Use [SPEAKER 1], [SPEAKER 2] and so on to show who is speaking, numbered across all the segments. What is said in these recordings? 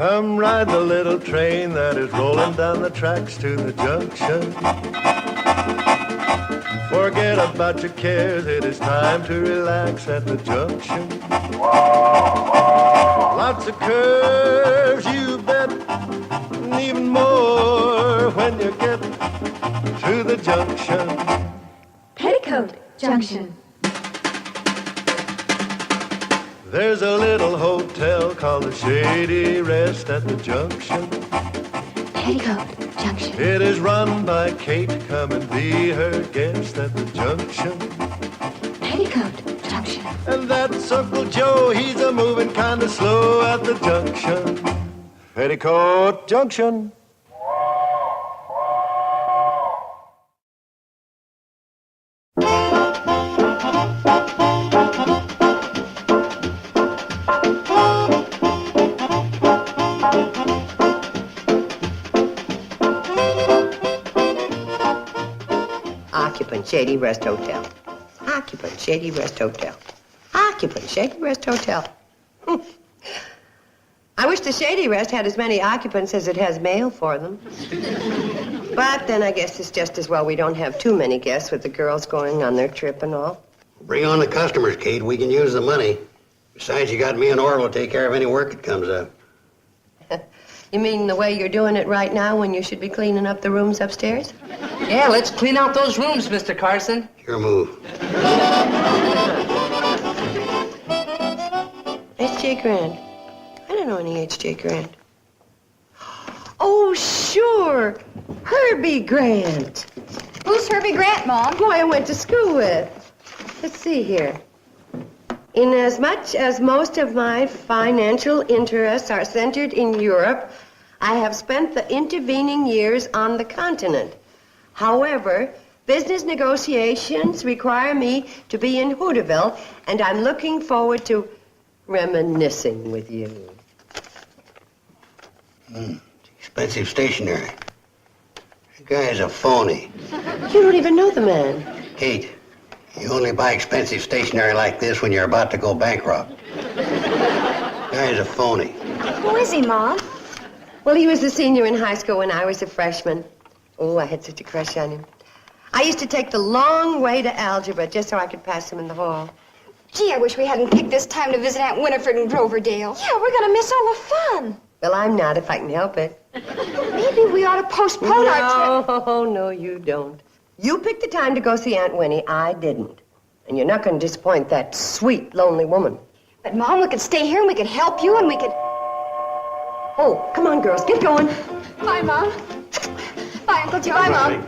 [SPEAKER 1] Come ride the little train that is rolling down the tracks to the junction. Forget about your cares, it is time to relax at the junction. Lots of curves, you bet, and even more when you get to the junction.
[SPEAKER 2] Petticoat Junction.
[SPEAKER 1] There's a little hotel called the Shady Rest at the junction.
[SPEAKER 2] Petticoat Junction.
[SPEAKER 1] It is run by Kate. Come and be her guest at the junction.
[SPEAKER 2] Petticoat Junction.
[SPEAKER 1] And that's Uncle Joe. He's a moving kind of slow at the junction. Petticoat Junction.
[SPEAKER 3] Occupant, Shady Rest Hotel. Occupant, Shady Rest Hotel. Occupant, Shady Rest Hotel. I wish the Shady Rest had as many occupants as it has mail for them. But then I guess it's just as well we don't have too many guests with the girls going on their trip and all.
[SPEAKER 4] Bring on the customers, Kate. We can use the money. Besides, you got me and Orville to take care of any work that comes up.
[SPEAKER 3] You mean the way you're doing it right now when you should be cleaning up the rooms upstairs?
[SPEAKER 5] Yeah, let's clean out those rooms, Mr. Carson.
[SPEAKER 4] Your move.
[SPEAKER 3] H.J. Grant. I don't know any H.J. Grant. Oh, sure. Herbie Grant.
[SPEAKER 2] Who's Herbie Grant, Mom?
[SPEAKER 3] Boy, I went to school with. Let's see here. Inasmuch as most of my financial interests are centered in Europe, I have spent the intervening years on the continent. However, business negotiations require me to be in Hooterville, and I'm looking forward to reminiscing with you.
[SPEAKER 4] Expensive stationery. The guy's a phony.
[SPEAKER 3] You don't even know the man.
[SPEAKER 4] Kate, you only buy expensive stationery like this when you're about to go bankrupt. The guy's a phony.
[SPEAKER 2] Who is he, Mom?
[SPEAKER 3] Well, he was a senior in high school when I was a freshman. Oh, I had such a crush on him. I used to take the long way to algebra just so I could pass him in the hall.
[SPEAKER 2] Gee, I wish we hadn't picked this time to visit Aunt Winifred in Groverdale. Yeah, we're gonna miss all the fun.
[SPEAKER 3] Well, I'm not, if I can help it.
[SPEAKER 2] Maybe we ought to postpone our trip.
[SPEAKER 3] No, you don't. You picked the time to go see Aunt Winnie. I didn't. And you're not going to disappoint that sweet, lonely woman.
[SPEAKER 2] But, Mom, we could stay here and we could help you and we could...
[SPEAKER 3] Oh, come on, girls, get going.
[SPEAKER 2] Bye, Mom. Bye, Uncle Joe. Bye, Mom.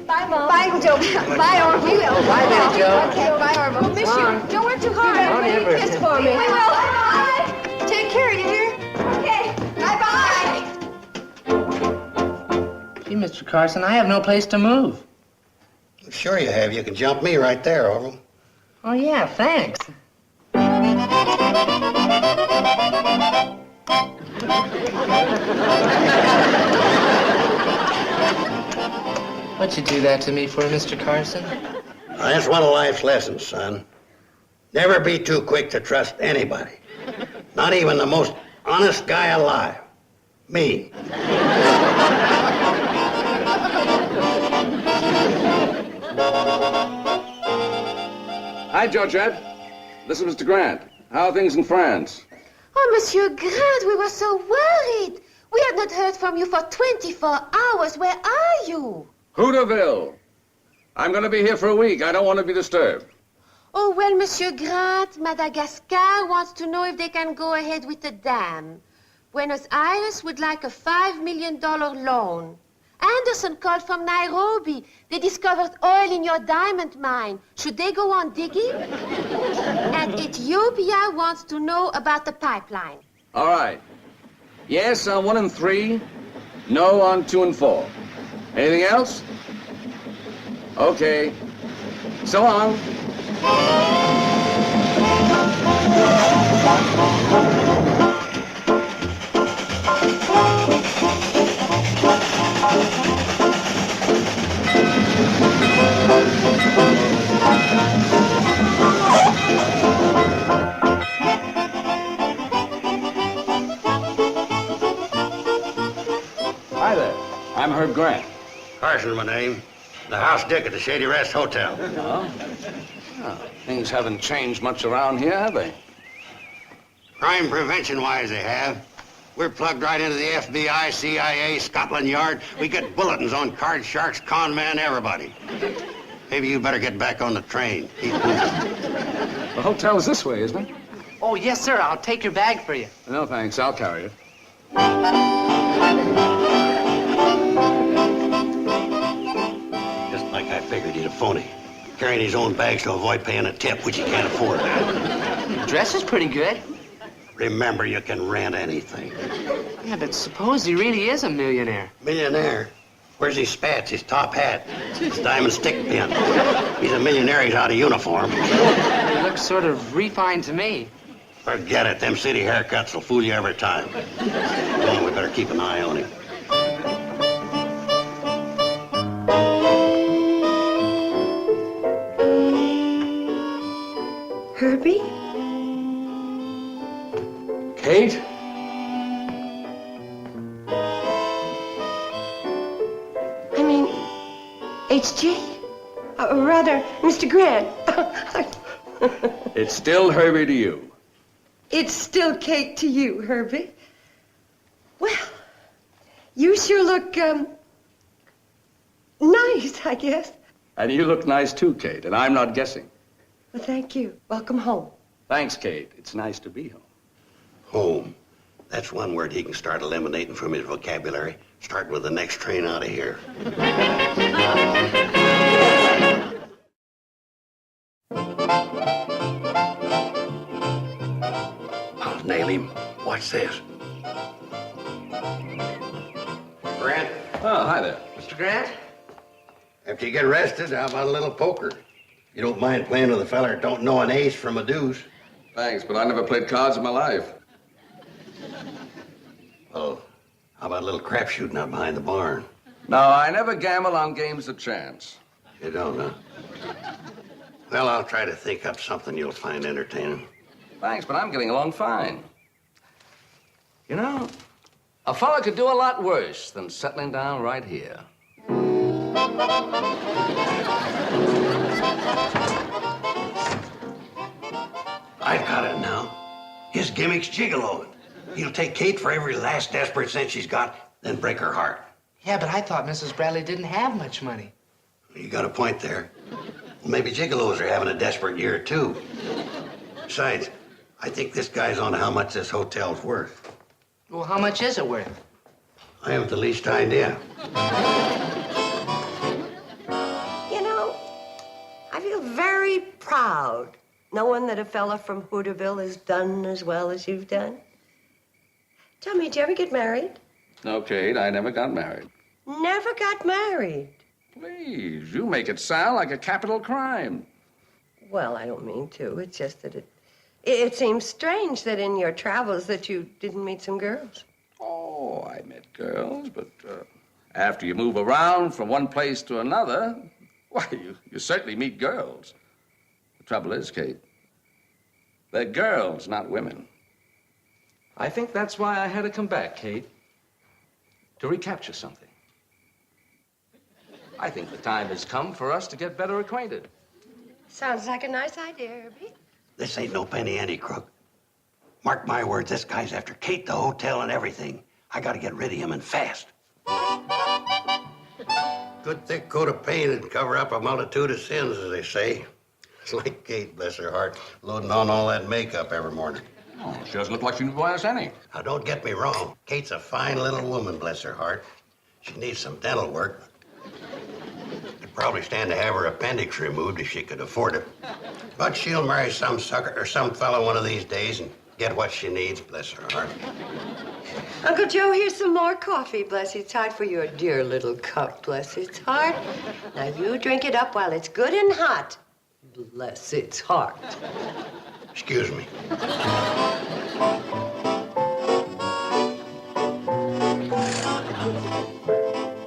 [SPEAKER 2] Bye, Mom. Bye, Uncle Joe. Bye, Orville. We will.
[SPEAKER 3] Bye, there, Joe.
[SPEAKER 2] Okay, bye, Orville. We'll miss you. Don't work too hard.
[SPEAKER 3] Don't ever.
[SPEAKER 2] Kiss for me. We will. Bye. Take care, you hear? Okay. Bye-bye.
[SPEAKER 5] Gee, Mr. Carson, I have no place to move.
[SPEAKER 4] Sure you have. You can jump me right there, Orville.
[SPEAKER 5] Oh, yeah, thanks. What'd you do that to me for, Mr. Carson?
[SPEAKER 4] That's one of life's lessons, son. Never be too quick to trust anybody. Not even the most honest guy alive. Me.
[SPEAKER 6] Hi, Georgette. This is Mr. Grant. How are things in France?
[SPEAKER 7] Oh, Monsieur Grant, we were so worried. We have not heard from you for 24 hours. Where are you?
[SPEAKER 6] Hooterville. I'm going to be here for a week. I don't want to be disturbed.
[SPEAKER 7] Oh, well, Monsieur Grant, Madagascar wants to know if they can go ahead with the dam. Buenos Aires would like a $5 million loan. Anderson called from Nairobi. They discovered oil in your diamond mine. Should they go on digging? And Ethiopia wants to know about the pipeline.
[SPEAKER 6] All right. Yes on 1 and 3. No on 2 and 4. Anything else? Okay. So long. I'm Herb Grant.
[SPEAKER 4] Carson's my name. The house dick at the Shady Rest Hotel.
[SPEAKER 6] Things haven't changed much around here, have they?
[SPEAKER 4] Crime prevention-wise, they have. We're plugged right into the FBI, CIA, Scotland Yard. We get bulletins on card sharks, con men, everybody. Maybe you better get back on the train.
[SPEAKER 6] The hotel's this way, isn't it?
[SPEAKER 5] Oh, yes, sir. I'll take your bag for you.
[SPEAKER 6] No, thanks. I'll carry it.
[SPEAKER 4] Just like I figured, he's a phony. Carrying his own bags to avoid paying a tip, which he can't afford.
[SPEAKER 5] Your dress is pretty good.
[SPEAKER 4] Remember, you can rent anything.
[SPEAKER 5] Yeah, but suppose he really is a millionaire.
[SPEAKER 4] Millionaire? Where's his spats, his top hat, his diamond stick pin? He's a millionaire, he's out of uniform.
[SPEAKER 5] He looks sort of refined to me.
[SPEAKER 4] Forget it, them city haircuts will fool you every time. Well, we better keep an eye on him.
[SPEAKER 3] Herbie?
[SPEAKER 6] Kate?
[SPEAKER 3] I mean, H.G.? Rather, Mr. Grant.
[SPEAKER 6] It's still Herbie to you.
[SPEAKER 3] It's still Kate to you, Herbie. Well, you sure look, nice, I guess.
[SPEAKER 6] And you look nice too, Kate, and I'm not guessing.
[SPEAKER 3] Well, thank you. Welcome home.
[SPEAKER 6] Thanks, Kate. It's nice to be home.
[SPEAKER 4] Home. That's one word he can start eliminating from his vocabulary. Starting with the next train out of here. I'll nail him. Watch this. Grant,
[SPEAKER 6] Oh, hi there.
[SPEAKER 5] Mr. Grant?
[SPEAKER 4] after you get arrested, how about a little poker? You don't mind playing with a fella that don't know an ace from a deuce.
[SPEAKER 6] Thanks, but I never played cards in my life.
[SPEAKER 4] Oh, how about a little crap shooting out behind the barn?
[SPEAKER 6] No, I never gamble on games of chance.
[SPEAKER 4] You don't, huh? Well, I'll try to think up something you'll find entertaining.
[SPEAKER 6] Thanks, but I'm getting along fine. You know, a fella could do a lot worse than settling down right here.
[SPEAKER 4] I've got it now. His gimmick's gigoloing. He'll take Kate for every last desperate cent she's got, then break her heart.
[SPEAKER 5] Yeah, but I thought Mrs. Bradley didn't have much money.
[SPEAKER 4] You got a point there. Well, maybe gigolos are having a desperate year, too. Besides, I think this guy's on how much this hotel's worth.
[SPEAKER 5] Well, how much is it worth?
[SPEAKER 4] I haven't the least idea.
[SPEAKER 3] You know, I feel very proud knowing that a fella from Hooterville has done as well as you've done. Tell me, did you ever get married?
[SPEAKER 6] No, Kate, I never got married.
[SPEAKER 3] Never got married.
[SPEAKER 6] Please, you make it sound like a capital crime.
[SPEAKER 3] Well, I don't mean to. It's just that it seems strange that in your travels that you didn't meet some girls.
[SPEAKER 6] Oh, I met girls, but after you move around from one place to another, why, you certainly meet girls. The trouble is, Kate, they're girls, not women. I think that's why I had to come back, Kate, to recapture something. I think the time has come for us to get better acquainted.
[SPEAKER 3] Sounds like a nice idea, Herbie.
[SPEAKER 4] This ain't no penny ante crook. Mark my words, this guy's after Kate, the hotel, and everything. I gotta get rid of him and fast. Good thick coat of paint would cover up a multitude of sins, as they say. It's like Kate, bless her heart, loading on all that makeup every morning.
[SPEAKER 6] Oh, she doesn't look like she can buy us any.
[SPEAKER 4] Now, don't get me wrong. Kate's a fine little woman, bless her heart. She needs some dental work. Could probably stand to have her appendix removed if she could afford it. But she'll marry some sucker or some fellow one of these days and get what she needs, bless her heart.
[SPEAKER 3] Uncle Joe, here's some more coffee, bless its heart, for your dear little cup, bless its heart. Now, you drink it up while it's good and hot. Bless its heart.
[SPEAKER 4] Excuse me.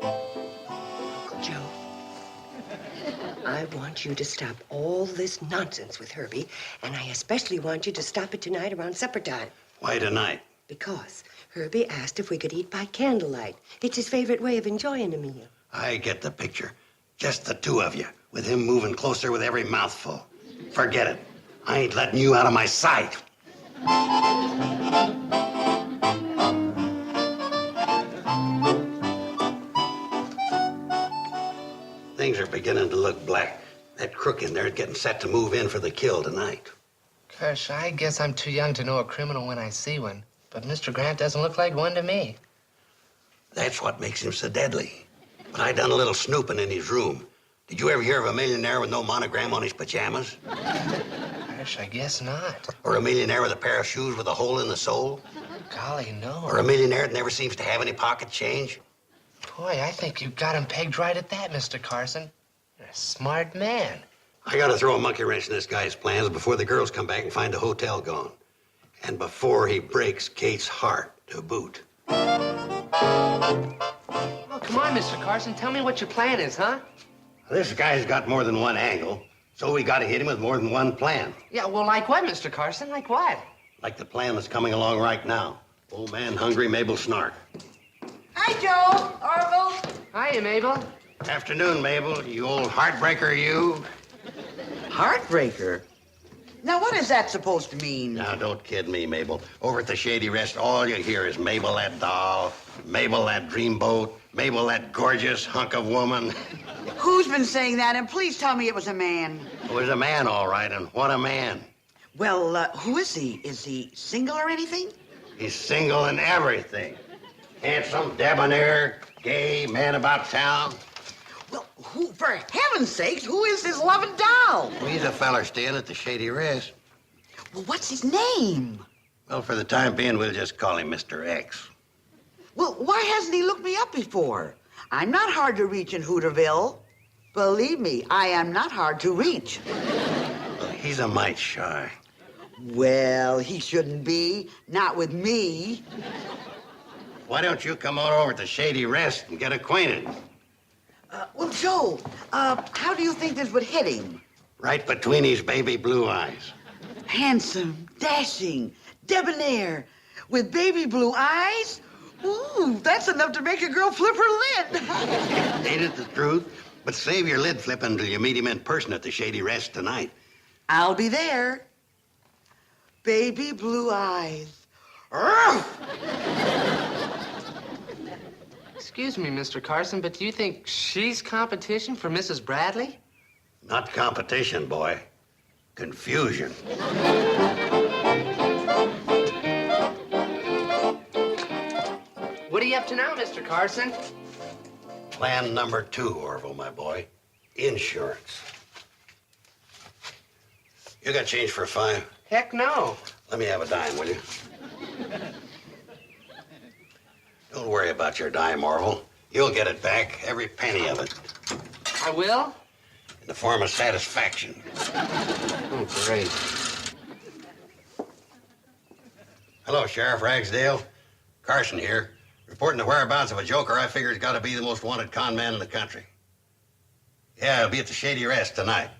[SPEAKER 3] Uncle Joe, I want you to stop all this nonsense with Herbie, and I especially want you to stop it tonight around supper time.
[SPEAKER 4] Why tonight?
[SPEAKER 3] Because Herbie asked if we could eat by candlelight. It's his favorite way of enjoying a meal.
[SPEAKER 4] I get the picture. Just the two of you, with him moving closer with every mouthful. Forget it. I ain't letting you out of my sight. Things are beginning to look black. That crook in there is getting set to move in for the kill tonight.
[SPEAKER 5] Gosh, I guess I'm too young to know a criminal when I see one. But Mr. Grant doesn't look like one to me.
[SPEAKER 4] That's what makes him so deadly. But I done a little snooping in his room. Did you ever hear of a millionaire with no monogram on his pajamas?
[SPEAKER 5] Gosh, I guess not.
[SPEAKER 4] Or a millionaire with a pair of shoes with a hole in the sole?
[SPEAKER 5] Golly, no.
[SPEAKER 4] Or a millionaire that never seems to have any pocket change?
[SPEAKER 5] Boy, I think you got him pegged right at that, Mr. Carson. You're a smart man.
[SPEAKER 4] I gotta throw a monkey wrench in this guy's plans before the girls come back and find the hotel gone. And before he breaks Kate's heart to boot.
[SPEAKER 5] Oh, come on, Mr. Carson. Tell me what your plan is, huh?
[SPEAKER 4] This guy's got more than one angle, so we gotta hit him with more than one plan.
[SPEAKER 5] Yeah, well, like what, Mr. Carson? Like what?
[SPEAKER 4] Like the plan that's coming along right now. Old man hungry, Mabel snark.
[SPEAKER 8] Hi, Joe. Orville.
[SPEAKER 5] Hiya, Mabel.
[SPEAKER 4] Afternoon, Mabel. You old heartbreaker, you.
[SPEAKER 8] Heartbreaker? Now, what is that supposed to mean?
[SPEAKER 4] Now, don't kid me, Mabel. Over at the Shady Rest, all you hear is Mabel, that doll, Mabel, that dreamboat, Mabel, that gorgeous hunk of woman.
[SPEAKER 8] Who's been saying that? And please tell me it was a man.
[SPEAKER 4] It was a man, all right, and what a man.
[SPEAKER 8] Well, who is he? Is he single or anything?
[SPEAKER 4] He's single and everything. Handsome, debonair, gay, man about town.
[SPEAKER 8] Well, who, for heaven's sakes, who is this loving doll?
[SPEAKER 4] Well, he's a feller staying at the Shady Rest.
[SPEAKER 8] Well, what's his name?
[SPEAKER 4] Well, for the time being, we'll just call him Mr. X.
[SPEAKER 8] Well, why hasn't he looked me up before? I'm not hard to reach in Hooterville. Believe me, I am not hard to reach.
[SPEAKER 4] Well, he's a mite shy.
[SPEAKER 8] Well, he shouldn't be. Not with me.
[SPEAKER 4] Why don't you come on over to Shady Rest and get acquainted?
[SPEAKER 8] Well, Joe, how do you think this would hit him?
[SPEAKER 4] Right between his baby blue eyes.
[SPEAKER 8] Handsome, dashing, debonair, with baby blue eyes? Ooh, that's enough to make a girl flip her lid.
[SPEAKER 4] Ain't it the truth? But save your lid flipping until you meet him in person at the Shady Rest tonight.
[SPEAKER 8] I'll be there. Baby blue eyes. Urgh!
[SPEAKER 5] Excuse me, Mr. Carson, but do you think she's competition for Mrs. Bradley?
[SPEAKER 4] Not competition, boy. Confusion.
[SPEAKER 5] What are you up to now, Mr. Carson?
[SPEAKER 4] Plan number 2, Orville, my boy. Insurance. You got change for 5?
[SPEAKER 5] Heck no.
[SPEAKER 4] Let me have a dime, will you? Don't worry about your dime, Orville. You'll get it back, every penny of it,
[SPEAKER 5] I will?
[SPEAKER 4] in the form of satisfaction.
[SPEAKER 5] Oh, great.
[SPEAKER 4] Hello, Sheriff Ragsdale. Carson here. Reporting the whereabouts of a joker I figure's got to be the most wanted con man in the country. Yeah, I'll be at the Shady Rest tonight.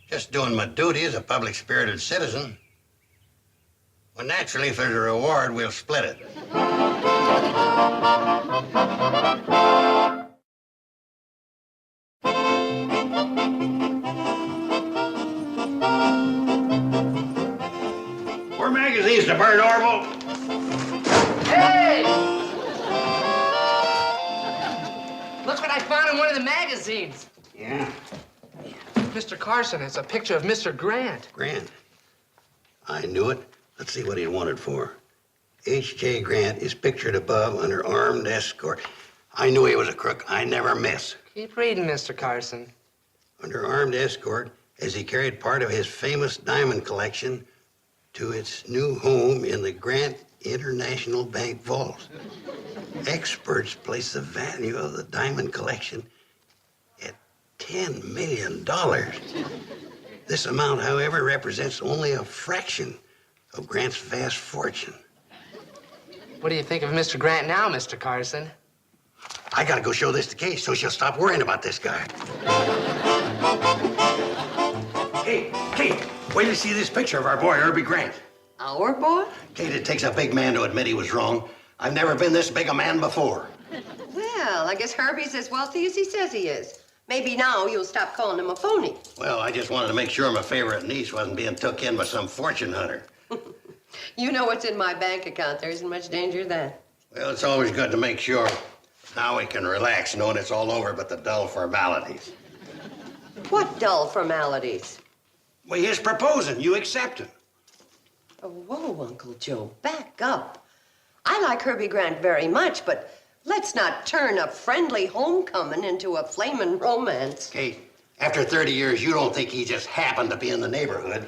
[SPEAKER 4] Just doing my duty as a public-spirited citizen. Well, naturally, if there's a reward, we'll split it. More magazines to burn, Orville.
[SPEAKER 5] Hey! Look what I found in one of the magazines.
[SPEAKER 4] Yeah,
[SPEAKER 5] Mr. Carson, it's a picture of Mr. Grant.
[SPEAKER 4] Grant. I knew it. Let's see what he wanted for. H.J. Grant is pictured above under armed escort. I knew he was a crook. I never miss.
[SPEAKER 5] Keep reading, Mr. Carson.
[SPEAKER 4] Under armed escort as he carried part of his famous diamond collection to its new home in the Grant International Bank vault. Experts place the value of the diamond collection at $10 million. This amount, however, represents only a fraction of Grant's vast fortune.
[SPEAKER 5] What do you think of Mr. Grant now, Mr. Carson?
[SPEAKER 4] I gotta go show this to Kate so she'll stop worrying about this guy. Hey, Kate, wait till you see this picture of our boy, Herbie Grant.
[SPEAKER 3] Our boy?
[SPEAKER 4] Kate, it takes a big man to admit he was wrong. I've never been this big a man before.
[SPEAKER 3] Well, I guess Herbie's as wealthy as he says he is. Maybe now you'll stop calling him a phony.
[SPEAKER 4] Well, I just wanted to make sure my favorite niece wasn't being took in by some fortune hunter.
[SPEAKER 3] You know what's in my bank account. There isn't much danger of that.
[SPEAKER 4] Well, it's always good to make sure. Now we can relax knowing it's all over but the dull formalities.
[SPEAKER 3] What dull formalities?
[SPEAKER 4] Well, he's proposing. You accepting.
[SPEAKER 3] Oh, whoa, Uncle Joe, back up. I like Herbie Grant very much, but let's not turn a friendly homecoming into a flamin' romance.
[SPEAKER 4] Kate, after 30 years, you don't think he just happened to be in the neighborhood?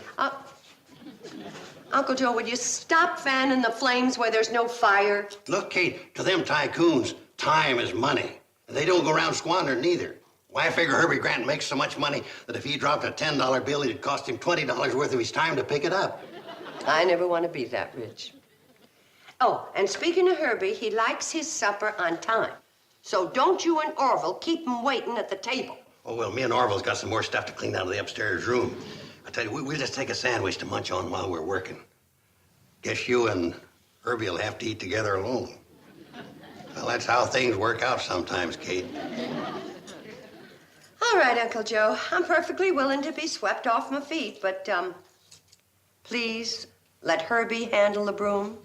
[SPEAKER 3] Uncle Joe, would you stop fanning the flames where there's no fire?
[SPEAKER 4] Look, Kate, to them tycoons, time is money. And they don't go around squandering neither. Why, I figure Herbie Grant makes so much money that if he dropped a $10 bill, it'd cost him $20 worth of his time to pick it up.
[SPEAKER 3] I never want to be that rich. Oh, and speaking of Herbie, he likes his supper on time. So don't you and Orville keep him waiting at the table.
[SPEAKER 4] Oh, well, me and Orville's got some more stuff to clean out of the upstairs room. I tell you, we'll just take a sandwich to munch on while we're working. Guess you and Herbie will have to eat together alone. Well, that's how things work out sometimes, Kate.
[SPEAKER 3] All right, Uncle Joe. I'm perfectly willing to be swept off my feet, but, please let Herbie handle the broom.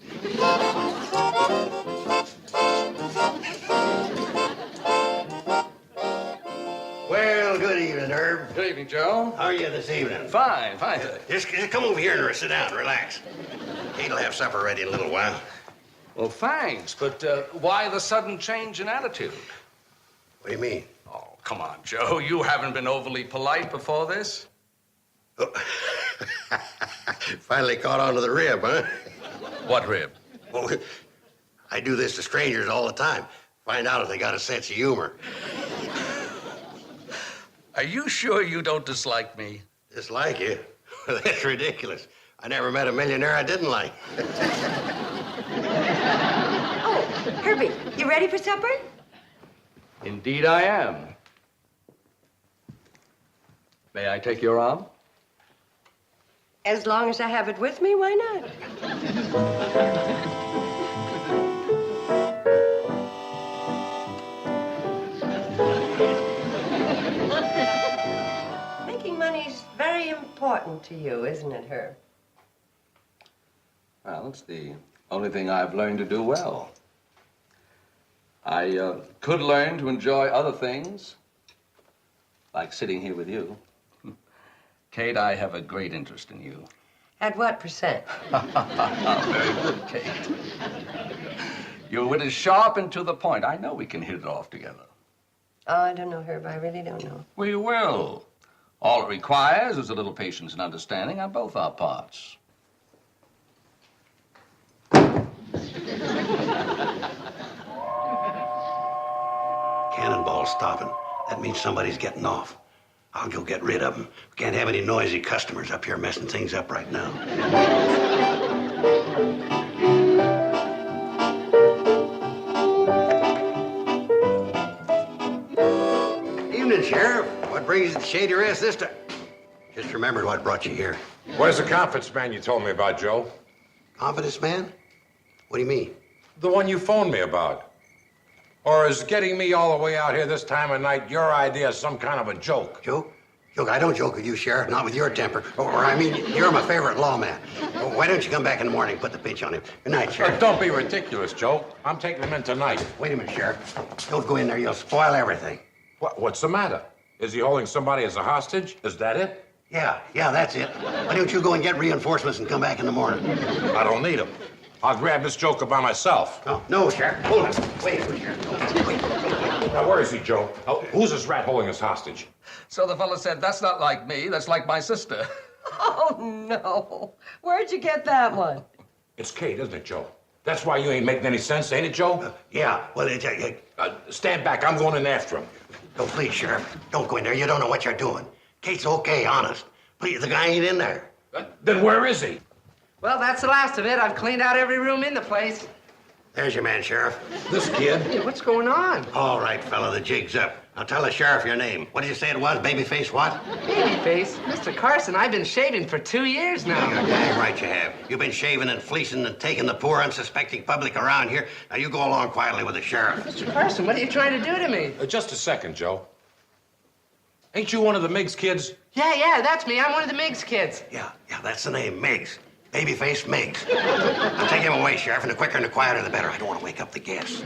[SPEAKER 4] Well, good evening, Herb.
[SPEAKER 6] Good evening, Joe.
[SPEAKER 4] How are you this evening?
[SPEAKER 6] Fine, fine.
[SPEAKER 4] Just come over here and sit down and relax. Kate'll have supper ready in a little while.
[SPEAKER 6] Well, thanks, but why the sudden change in attitude?
[SPEAKER 4] What do you mean?
[SPEAKER 6] Oh, come on, Joe. You haven't been overly polite before this?
[SPEAKER 4] Oh. Finally caught on to the rib, huh?
[SPEAKER 6] What rib?
[SPEAKER 4] Well, I do this to strangers all the time. Find out if they got a sense of humor.
[SPEAKER 6] Are you sure you don't dislike me?
[SPEAKER 4] Dislike you? Well, that's ridiculous. I never met a millionaire I didn't like.
[SPEAKER 3] Oh, Herbie, you ready for supper?
[SPEAKER 6] Indeed I am. May I take your arm?
[SPEAKER 3] As long as I have it with me, why not? Making money's very important to you, isn't it, Herb?
[SPEAKER 6] Well, it's the only thing I've learned to do well. I could learn to enjoy other things, like sitting here with you. Kate, I have a great interest in you.
[SPEAKER 3] At what percent?
[SPEAKER 6] Very good, Kate. Your wit is sharp and to the point. I know we can hit it off together.
[SPEAKER 3] Oh, I don't know, Herb. I really don't know.
[SPEAKER 6] We will. All it requires is a little patience and understanding on both our parts.
[SPEAKER 4] Cannonball's stopping. That means somebody's getting off. I'll go get rid of them. We can't have any noisy customers up here messing things up right now. Evening, Sheriff. What brings you to Shady Rest this time? Just remembered what brought you here.
[SPEAKER 9] Where's the confidence man you told me about, Joe?
[SPEAKER 4] Confidence man? What do you mean?
[SPEAKER 9] The one you phoned me about. Or is getting me all the way out here this time of night your idea of some kind of a joke?
[SPEAKER 4] Joke? Joke? I don't joke with you, Sheriff, not with your temper. Or I mean, you're my favorite lawman. Why don't you come back in the morning and put the pinch on him? Good night, Sheriff.
[SPEAKER 9] Don't be ridiculous, Joe. I'm taking him in tonight.
[SPEAKER 4] Wait a minute, Sheriff. Don't go in there. You'll spoil everything.
[SPEAKER 9] What's the matter? Is he holding somebody as a hostage? Is that it?
[SPEAKER 4] Yeah, that's it. Why don't you go and get reinforcements and come back in the morning?
[SPEAKER 9] I don't need him. I'll grab this joker by myself.
[SPEAKER 4] No, Sheriff. Hold on. Wait, Sheriff. Wait.
[SPEAKER 9] Now, where is he, Joe? Who's this rat holding us hostage?
[SPEAKER 6] So the fellow said, that's not like me, that's like my sister.
[SPEAKER 3] Oh, no. Where'd you get that one?
[SPEAKER 9] It's Kate, isn't it, Joe? That's why you ain't making any sense, ain't it, Joe?
[SPEAKER 4] Yeah, well,
[SPEAKER 9] stand back. I'm going in after him.
[SPEAKER 4] No, please, Sheriff. Don't go in there. You don't know what you're doing. Kate's okay, honest. Please, the guy ain't in there.
[SPEAKER 9] Then where is he?
[SPEAKER 5] Well, that's the last of it. I've cleaned out every room in the place.
[SPEAKER 4] There's your man, Sheriff.
[SPEAKER 9] This kid?
[SPEAKER 5] Hey, what's going on?
[SPEAKER 4] All right, fella, the jig's up. Now tell the sheriff your name. What did you say it was? Babyface what?
[SPEAKER 5] Babyface? Mr. Carson, I've been shaving for 2 years now.
[SPEAKER 4] You're dang right you have. You've been shaving and fleecing and taking the poor, unsuspecting public around here. Now you go along quietly with the sheriff.
[SPEAKER 5] Mr. Carson, what are you trying to do to me?
[SPEAKER 9] Just a second, Joe. Ain't you one of the Miggs kids?
[SPEAKER 5] Yeah, that's me. I'm one of the Miggs kids.
[SPEAKER 4] Yeah, that's the name, Miggs. Babyface Miggs. Now take him away, Sheriff, and the quicker and the quieter the better. I don't want to wake up the guests.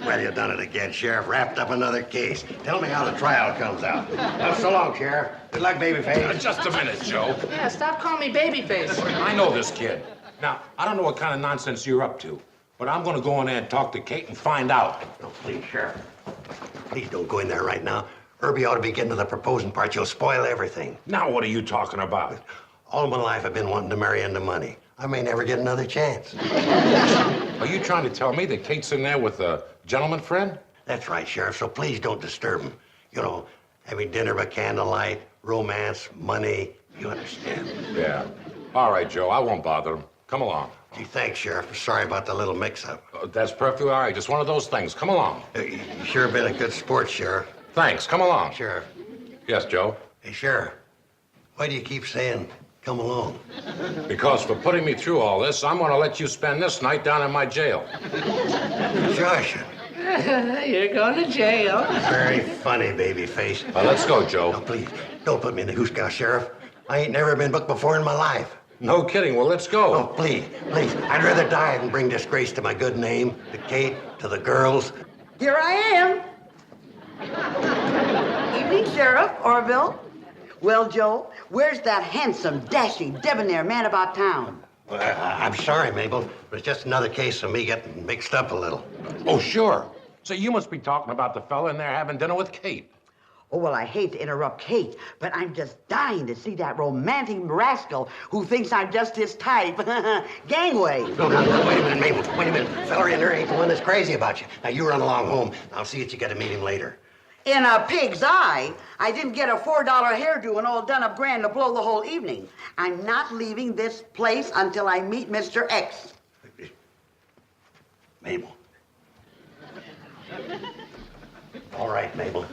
[SPEAKER 4] Well, you done it again, Sheriff. Wrapped up another case. Tell me how the trial comes out. Well, so long, Sheriff. Good luck, Babyface.
[SPEAKER 9] Just a minute, Joe.
[SPEAKER 5] Yeah, stop calling me Babyface.
[SPEAKER 9] I know this kid. Now, I don't know what kind of nonsense you're up to, but I'm going to go in there and talk to Kate and find out.
[SPEAKER 4] No, please, Sheriff. Please don't go in there right now. Herbie ought to be getting to the proposing part. You'll spoil everything.
[SPEAKER 9] Now, what are you talking about?
[SPEAKER 4] All my life, I've been wanting to marry into money. I may never get another chance.
[SPEAKER 9] Are you trying to tell me that Kate's in there with a gentleman friend?
[SPEAKER 4] That's right, Sheriff, so please don't disturb him. You know, having dinner by candlelight, romance, money, you understand.
[SPEAKER 9] Yeah. All right, Joe, I won't bother him. Come along.
[SPEAKER 4] Gee, thanks, Sheriff. Sorry about the little mix-up.
[SPEAKER 9] That's perfectly all right. Just one of those things. Come along.
[SPEAKER 4] You sure been a good sport, Sheriff.
[SPEAKER 9] Thanks. Come along.
[SPEAKER 4] Sheriff.
[SPEAKER 9] Yes, Joe?
[SPEAKER 4] Hey, Sheriff, why do you keep saying, come along?
[SPEAKER 9] Because for putting me through all this, I'm going to let you spend this night down in my jail.
[SPEAKER 4] Josh.
[SPEAKER 5] You're going to jail.
[SPEAKER 4] Very funny, Babyface.
[SPEAKER 9] Well, let's go, Joe.
[SPEAKER 4] Now, please, don't put me in the goose gouse, Sheriff. I ain't never been booked before in my life.
[SPEAKER 9] No kidding. Well, let's go.
[SPEAKER 4] Oh, please. I'd rather die than bring disgrace to my good name, to Kate, to the girls.
[SPEAKER 8] Here I am. Evening, Sheriff, Hooterville. Well, Joe, where's that handsome, dashing, debonair man about town?
[SPEAKER 4] Well, I'm sorry, Mabel, but it's just another case of me getting mixed up a little.
[SPEAKER 9] Oh, sure. So you must be talking about the fella in there having dinner with Kate.
[SPEAKER 8] Oh, well, I hate to interrupt Kate, but I'm just dying to see that romantic rascal who thinks I'm just his type. Gangway.
[SPEAKER 4] No, wait a minute, Mabel. Wait a minute. Fella in there ain't the one that's crazy about you. Now, you run along home. I'll see that you get to meet him later.
[SPEAKER 8] In a pig's eye, I didn't get a $4 hairdo and all done up grand to blow the whole evening. I'm not leaving this place until I meet Mr. X.
[SPEAKER 4] Mabel. All right, Mabel.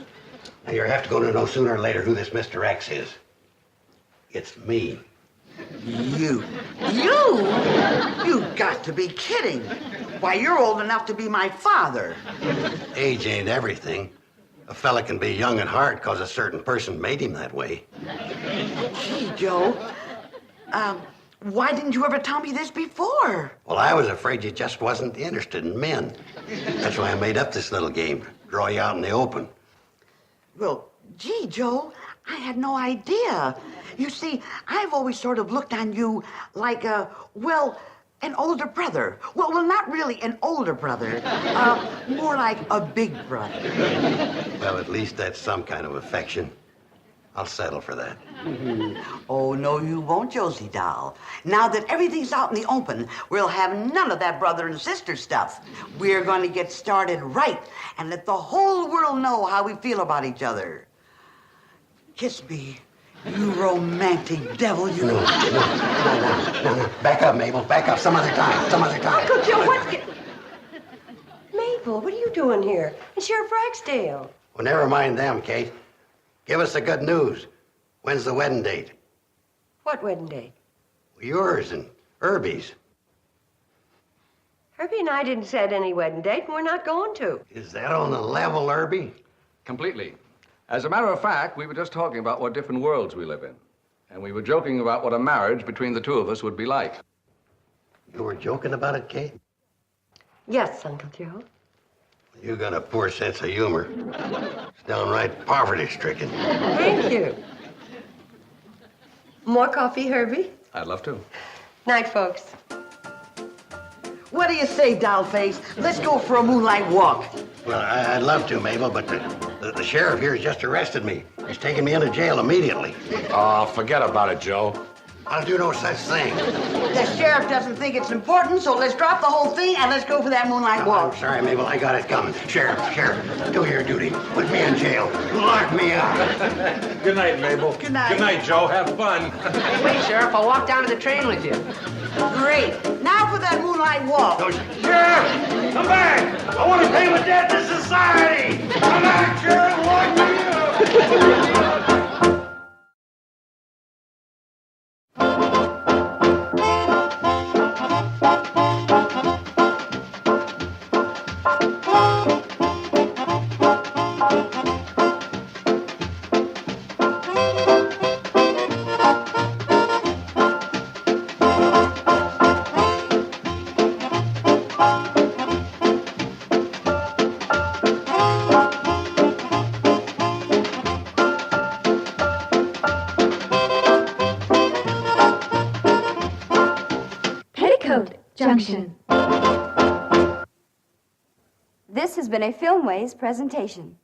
[SPEAKER 4] Now, you have to go to know sooner or later who this Mr. X is. It's me.
[SPEAKER 8] You? You got to be kidding. Why, you're old enough to be my father.
[SPEAKER 4] Age ain't everything. A fella can be young at heart because a certain person made him that way.
[SPEAKER 8] Gee, Joe. Why didn't you ever tell me this before?
[SPEAKER 4] Well, I was afraid you just wasn't interested in men. That's why I made up this little game. Draw you out in the open.
[SPEAKER 8] Well, gee, Joe, I had no idea. You see, I've always sort of looked on you like an older brother. Well, not really an older brother. More like a big brother.
[SPEAKER 4] Well, at least that's some kind of affection. I'll settle for that.
[SPEAKER 8] Oh, no, you won't, Josie doll. Now that everything's out in the open, we'll have none of that brother and sister stuff. We're going to get started right and let the whole world know how we feel about each other. Kiss me, you romantic devil, you.
[SPEAKER 4] No. Back up, Mabel. Back up. Some other time.
[SPEAKER 3] Uncle Joe, Mabel, what are you doing here? And Sheriff Ragsdale.
[SPEAKER 4] Well, never mind them, Kate. Give us the good news. When's the wedding date?
[SPEAKER 3] What wedding date?
[SPEAKER 4] Yours and Herbie's.
[SPEAKER 3] Herbie and I didn't set any wedding date, and we're not going to.
[SPEAKER 4] Is that on the level, Herbie?
[SPEAKER 6] Completely. As a matter of fact, we were just talking about what different worlds we live in. And we were joking about what a marriage between the two of us would be like.
[SPEAKER 4] You were joking about it, Kate?
[SPEAKER 3] Yes, Uncle Joe.
[SPEAKER 4] You got a poor sense of humor. It's downright poverty-stricken.
[SPEAKER 3] Thank you. More coffee, Herbie?
[SPEAKER 6] I'd love to.
[SPEAKER 3] Night, folks.
[SPEAKER 8] What do you say, dollface? Let's go for a moonlight walk.
[SPEAKER 4] Well, I'd love to, Mabel, but the sheriff here has just arrested me. He's taking me into jail immediately.
[SPEAKER 9] Oh, forget about it, Joe.
[SPEAKER 4] I'll do no such thing.
[SPEAKER 8] The sheriff doesn't think it's important, so let's drop the whole thing and let's go for that moonlight walk.
[SPEAKER 4] I'm sorry, Mabel, I got it coming. Sheriff, do your duty. Put me in jail. Lock me up.
[SPEAKER 9] Good night, Mabel.
[SPEAKER 8] Good night.
[SPEAKER 9] Good night, Joe. Have fun.
[SPEAKER 5] Hey, wait, Sheriff. I'll walk down to the train with you.
[SPEAKER 8] Great. Now for that moonlight walk.
[SPEAKER 9] Sheriff, come back. I want to pay my debt to society. Come back, Sheriff. Lock me up.
[SPEAKER 2] Petticoat Junction. This has been a Filmways presentation.